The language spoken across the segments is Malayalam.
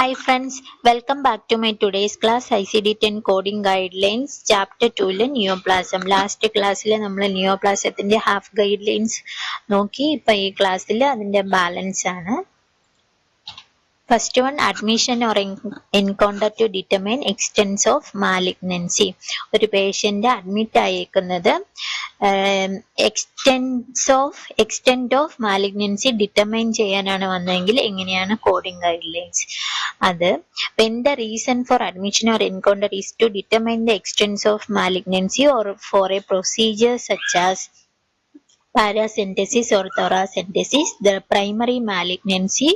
Hi friends, welcome back to my today's class ICD-10 coding guidelines chapter 2 neoplasm. Last classൽ നമ്മൾ neoplasmത്തിന്റെ half guidelines നോക്കി. ഇപ്പോ ഈ ക്ലാസ്സിൽ അതിന്റെ ബാലൻസ് ആണ്. First one, admission or encounter to determine extent of malignancy. ഒരു പേഷ്യന്റ് അഡ്മിറ്റ് ആയിരിക്കുന്നത് extent of malignancy determine ചെയ്യാനാണ് വന്നതെങ്കിൽ എങ്ങനെയാണ് കോഡിംഗ് ഗൈഡ്ലൈൻസ് അത് when the reason for admission or encounter is to determine the extent of malignancy or for a procedure such as paracentesis or thoracentesis, the primary malignancy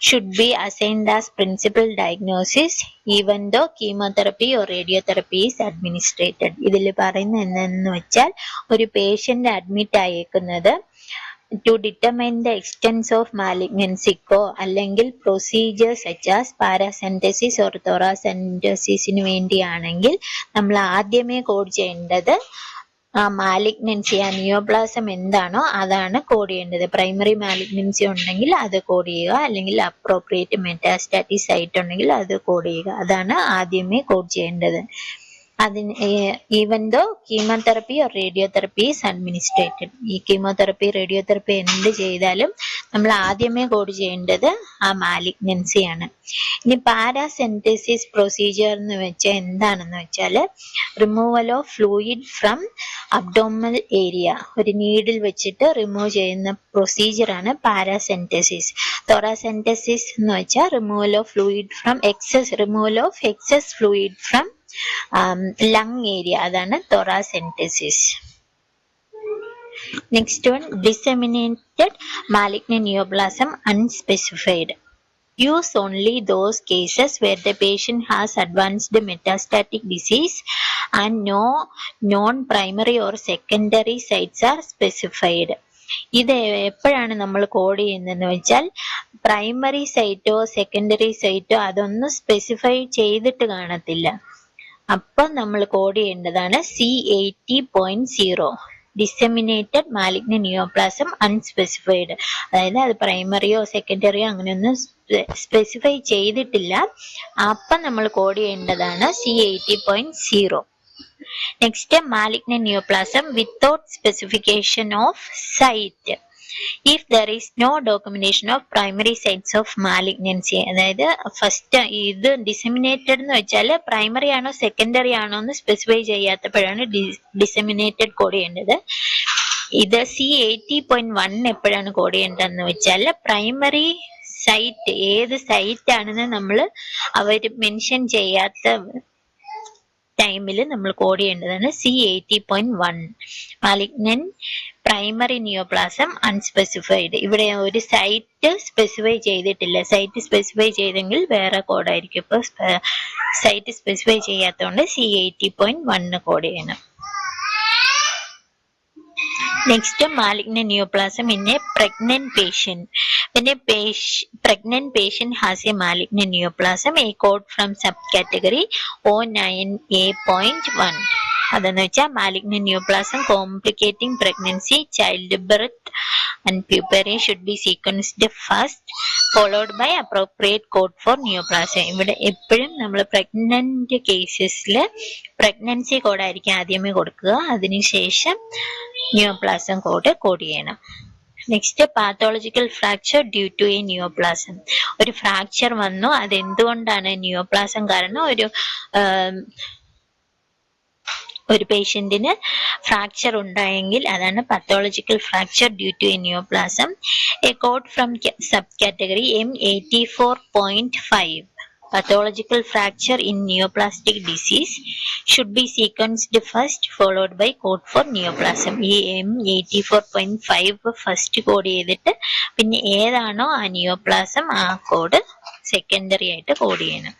should be assigned as principal diagnosis even though chemotherapy or radiotherapy is administered. ഇതിൽ പറയുന്നത് എന്താണെന്ന് വെച്ചാൽ ഒരു പേഷ്യന്റ് അഡ്മിറ്റ് ആയേക്കുന്നത് to determine the extent of malignancy അല്ലെങ്കിൽ procedure such as paracentesis or thoracentesis വേണ്ടിയാണെങ്കിൽ നമ്മൾ ആദ്യമേ കോഡ് ചെയ്യേണ്ടത് ആ മാലിഗ്നൻസി ആ നിയോപ്ലാസം എന്താണോ അതാണ് കോഡ് ചെയ്യേണ്ടത്. പ്രൈമറി മാലിഗ്നൻസി ഉണ്ടെങ്കിൽ അത് കോഡ് ചെയ്യുക, അല്ലെങ്കിൽ അപ്രോപ്രിയേറ്റ് മെറ്റാസ്റ്റാറ്റിക് സൈറ്റ് ഉണ്ടെങ്കിൽ അത് കോഡ് ചെയ്യുക. അതാണ് ആദ്യമേ കോഡ് ചെയ്യേണ്ടത്. അതിന് even though chemotherapy or radiotherapy is administered. ഈ കീമോതെറപ്പി റേഡിയോതെറപ്പി എന്ത് ചെയ്താലും നമ്മൾ ആദ്യമേ കോഡ് ചെയ്യേണ്ടത് ആ മാലിഗ്നൻസിയാണ്. ഇനി പാരാസെന്റസിസ് പ്രൊസീജിയർ എന്ന് വെച്ചാൽ എന്താണെന്ന് വെച്ചാൽ removal of fluid from abdominal area. ഒരു നീഡിൽ വെച്ചിട്ട് റിമൂവ് ചെയ്യുന്ന പ്രൊസീജിയർ ആണ് പാരാസെന്റസിസ്. thoracentesis എന്ന് വെച്ചാൽ removal of fluid from removal of excess fluid from lung area, അതാണ് thoracentesis. Next one, disseminated malignant neoplasm unspecified. Use only those cases where the patient has advanced metastatic disease and no non-primary or secondary sites are specified. ഇത് എപ്പോഴാണ് നമ്മൾ കോഡ് ചെയ്യുന്നതെന്ന് വെച്ചാൽ പ്രൈമറി സൈറ്റോ സെക്കൻഡറി സൈറ്റോ അതൊന്നും സ്പെസിഫൈ ചെയ്തിട്ട് കാണത്തില്ല. അപ്പം നമ്മൾ കോഡ് ചെയ്യേണ്ടതാണ് C80.0 disseminated malignant neoplasm unspecified. അതായത് അത് പ്രൈമറിയോ സെക്കൻഡറിയോ അങ്ങനെയൊന്നും സ്പെസിഫൈ ചെയ്തിട്ടില്ല. അപ്പം നമ്മൾ കോഡ് ചെയ്യേണ്ടതാണ് C80.0. Next, malignant neoplasm without specification of site. If there is no documentation of primary sites of malignancy, അതായത് ഫസ്റ്റ് ഇത് ഡിസെമിനേറ്റഡ് എന്ന് വെച്ചാൽ പ്രൈമറി ആണോ സെക്കൻഡറി ആണോ എന്ന് സ്പെസിഫൈ ചെയ്യാത്തപ്പോഴാണ് ഡിസെമിനേറ്റഡ് കോഡ് ചെയ്യേണ്ടത്. ഇത് C80.1 എപ്പോഴാണ് കോഡ് ചെയ്യേണ്ടതെന്ന് വെച്ചാൽ പ്രൈമറി സൈറ്റ് ഏത് സൈറ്റ് ആണെന്ന് നമ്മൾ അവർ മെൻഷൻ ചെയ്യാത്ത ടൈമിൽ നമ്മൾ കോഡ് ചെയ്യേണ്ടതാണ് C80.1 malignant primary neoplasm unspecified. ഇവിടെ ഒരു സൈറ്റ് സ്പെസിഫൈ ചെയ്തിട്ടില്ല. സൈറ്റ് സ്പെസിഫൈ ചെയ്തെങ്കിൽ വേറെ കോഡായിരിക്കും. ഇപ്പൊ സൈറ്റ് സ്പെസിഫൈ ചെയ്യാത്തതുകൊണ്ട് C80.1 കോഡ് ചെയ്യണം. Next, malignant neoplasm in a pregnant patient. When a pregnant patient has a malignant neoplasm, a code from subcategory O9A.1. അതെന്ന് വെച്ചാൽ malignant neoplasm complicating pregnancy, child birth and പ്യൂപ്പറി should be sequenced first followed by appropriate code for neoplasm. ഇവിടെ എപ്പോഴും നമ്മൾ പ്രഗ്നന്റ് കേസസിൽ പ്രഗ്നൻസി കോഡായിരിക്കും ആദ്യമേ കൊടുക്കുക, അതിനുശേഷം നിയോപ്ലാസം കോഡ് ചെയ്യണം. Next, pathological fracture due to a neoplasm. ഒരു ഫ്രാക്ചർ വന്നു, അതെന്തുകൊണ്ടാണ് നിയോപ്ലാസം കാരണം ഒരു പേഷ്യന്റിന് ഫ്രാക്ചർ ഉണ്ടായെങ്കിൽ അതാണ് pathological fracture due to a neoplasm. A code from sub category M84.5. Pathological fracture in neoplastic disease should be sequenced first followed by code for neoplasm. ഈ M84.5 ഫസ്റ്റ് കോഡ് ചെയ്തിട്ട് പിന്നെ ഏതാണോ ആ നിയോപ്ലാസം ആ കോഡ് സെക്കൻഡറി ആയിട്ട് കോഡ് ചെയ്യണം.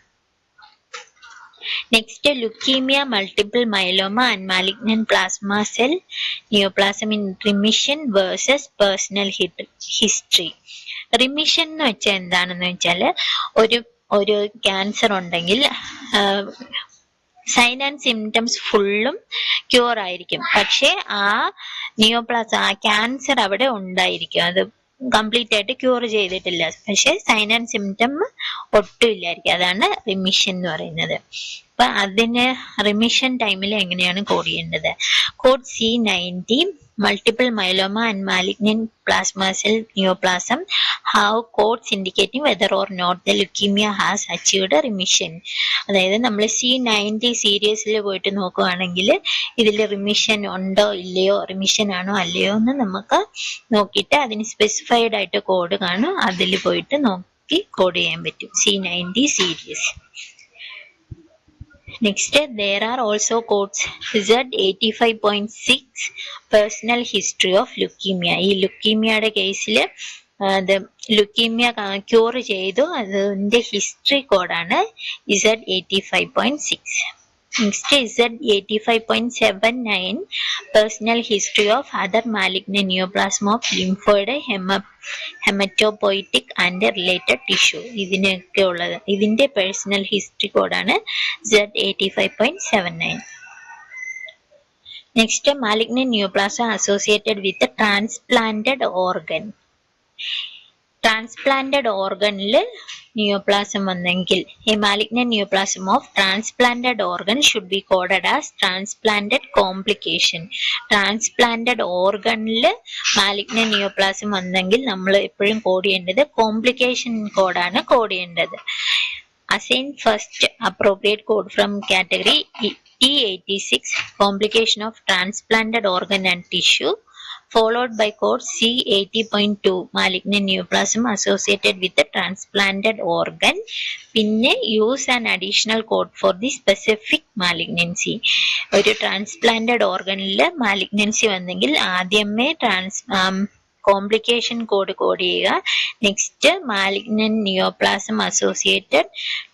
Next, leukemia, multiple myeloma and malignant plasma cell neoplasm in remission versus personal history. Remission എന്ന് വെച്ചാൽ എന്താണെന്ന് വെച്ചാൽ ഒരു ക്യാൻസർ ഉണ്ടെങ്കിൽ സൈൻ ആൻഡ് സിംറ്റംസ് ഫുള്ളും ക്യൂർ ആയിരിക്കും, പക്ഷെ ആ നിയോപ്ലാസം ആ ക്യാൻസർ അവിടെ ഉണ്ടായിരിക്കും, അത് കംപ്ലീറ്റ് ആയിട്ട് ക്യൂർ ചെയ്തിട്ടില്ല, പക്ഷെ സൈൻ ആൻഡ് സിംറ്റം ഒട്ടും ഇല്ലായിരിക്കും. അതാണ് റിമിഷൻ എന്ന് പറയുന്നത്. അപ്പൊ അതിന് റിമിഷൻ ടൈമിൽ എങ്ങനെയാണ് കോഡ് ചെയ്യേണ്ടത്? Code C90 multiple myeloma and malignant plasma cell neoplasm have codes indicating whether or not the leukemia has achieved remission. അതായത് നമ്മൾ C90 സീരീസിൽ പോയിട്ട് നോക്കുകയാണെങ്കിൽ ഇതിൽ റിമിഷൻ ഉണ്ടോ ഇല്ലയോ, റിമിഷൻ ആണോ അല്ലയോ എന്ന് നമുക്ക് നോക്കിയിട്ട് അതിന് സ്പെസിഫൈഡ് ആയിട്ട് കോഡ് കാണും, അതിൽ പോയിട്ട് നോക്കി കോഡ് ചെയ്യാൻ പറ്റും. C90 series. Next, there are also codes Z85.6 personal history of leukemia. ഈ ലുക്കീമിയയുടെ കേസിൽ ലുക്കീമിയ ക്യൂർ ചെയ്തു, അതിന്റെ ഹിസ്റ്ററി കോഡാണ് Z85.6. Next, Z85.79 personal history of other malignant neoplasm of lymphoid, hematopoietic and related tissue. ഇതിനൊക്കെ ഉള്ളത് ഇതിന്റെ പേഴ്സണൽ ഹിസ്റ്ററി കോഡാണ് Z85.79. Next, malignant neoplasm associated with a transplanted organ. Transplanted ഓർഗനിൽ നിയോപ്ലാസം വന്നെങ്കിൽ a malignant neoplasm of transplanted organ should be coded as transplanted complication. Transplanted ഓർഗനിൽ മാലിഗ്നന്റ് നിയോപ്ലാസം വന്നെങ്കിൽ നമ്മൾ എപ്പോഴും കോഡ് ചെയ്യേണ്ടത് കോംപ്ലിക്കേഷൻ കോഡാണ് കോഡ് ചെയ്യേണ്ടത്. Assign first appropriate code from category T86 complication of transplanted organ and tissue, followed by code C80.2 malignant neoplasm associated with the transplanted organ. പിന്നെ use an additional code for the specific malignancy. ഒരു ട്രാൻസ്പ്ലാന്റഡ് ഓർഗനിൽ മാലിഗ്നൻസി വന്നെങ്കിൽ ആദ്യമേ കോംപ്ലിക്കേഷൻ കോഡ് ചെയ്യുക. Next malignant neoplasm associated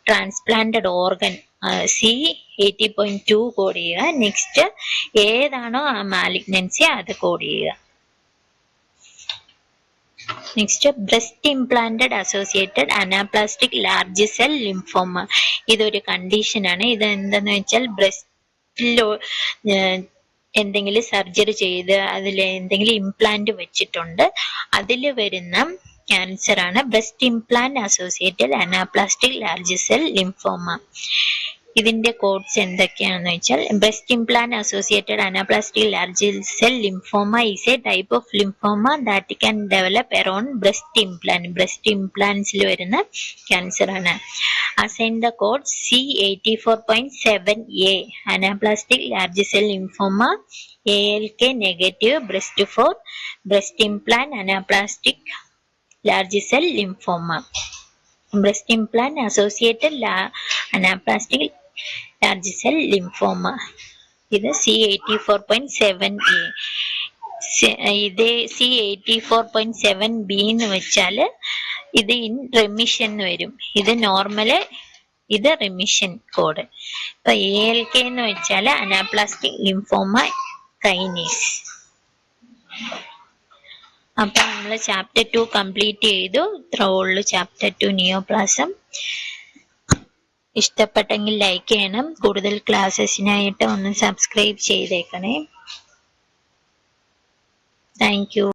transplanted organ C80.2 code ചെയ്യുക. നെക്സ്റ്റ് ഏതാണോ ആ മാലിഗ്നൻസി അത് കോഡ് ചെയ്യുക. Next breast implanted associated anaplastic large cell lymphoma. ഇതൊരു കണ്ടീഷനാണ്. ഇത് എന്താന്ന് വെച്ചാൽ ബ്രസ്റ്റിലോ എന്തെങ്കിലും സർജറി ചെയ്ത് അതിൽ എന്തെങ്കിലും ഇംപ്ലാന്റ് വെച്ചിട്ടുണ്ട്, അതിൽ വരുന്ന ക്യാൻസർ ആണ് breast implant associated anaplastic large cell lymphoma. ഇതിന്റെ കോഡ്സ് എന്തൊക്കെയാണെന്ന് വെച്ചാൽ breast implant associated anaplastic large cell lymphoma is a type of lymphoma that can develop around breast implant. Breast ഇംപ്ലാന്റ്സിൽ വരുന്ന ക്യാൻസർ ആണ്. Assign the code C84.7A anaplastic large cell lymphoma ALK negative breast for breast implant anaplastic large cell lymphoma. Breast implant associated anaplastic large cell lymphoma. ഇത് C84.7A. ഇത് C84.7B എന്ന് വെച്ചാൽ ഇത് ഇൻ റെമിഷൻ എന്ന് വരും. ഇത് നോർമല്, ഇത് റെമിഷൻ കോഡ്. ഇപ്പൊ ALK എന്ന് വെച്ചാൽ അനാപ്ലാസ്റ്റിക് ലിംഫോമ കൈനേസ്. അപ്പൊ നമ്മൾ ചാപ്റ്റർ 2 കംപ്ലീറ്റ് ചെയ്തു. ഇത്ര ഉള്ളു ചാപ്റ്റർ 2 നിയോപ്ലാസം. ഇഷ്ടപ്പെട്ടെങ്കിൽ ലൈക്ക് ചെയ്യണം. കൂടുതൽ ക്ലാസ്സസിനായിട്ട് ഒന്ന് സബ്സ്ക്രൈബ് ചെയ്തേക്കണേ. Thank you.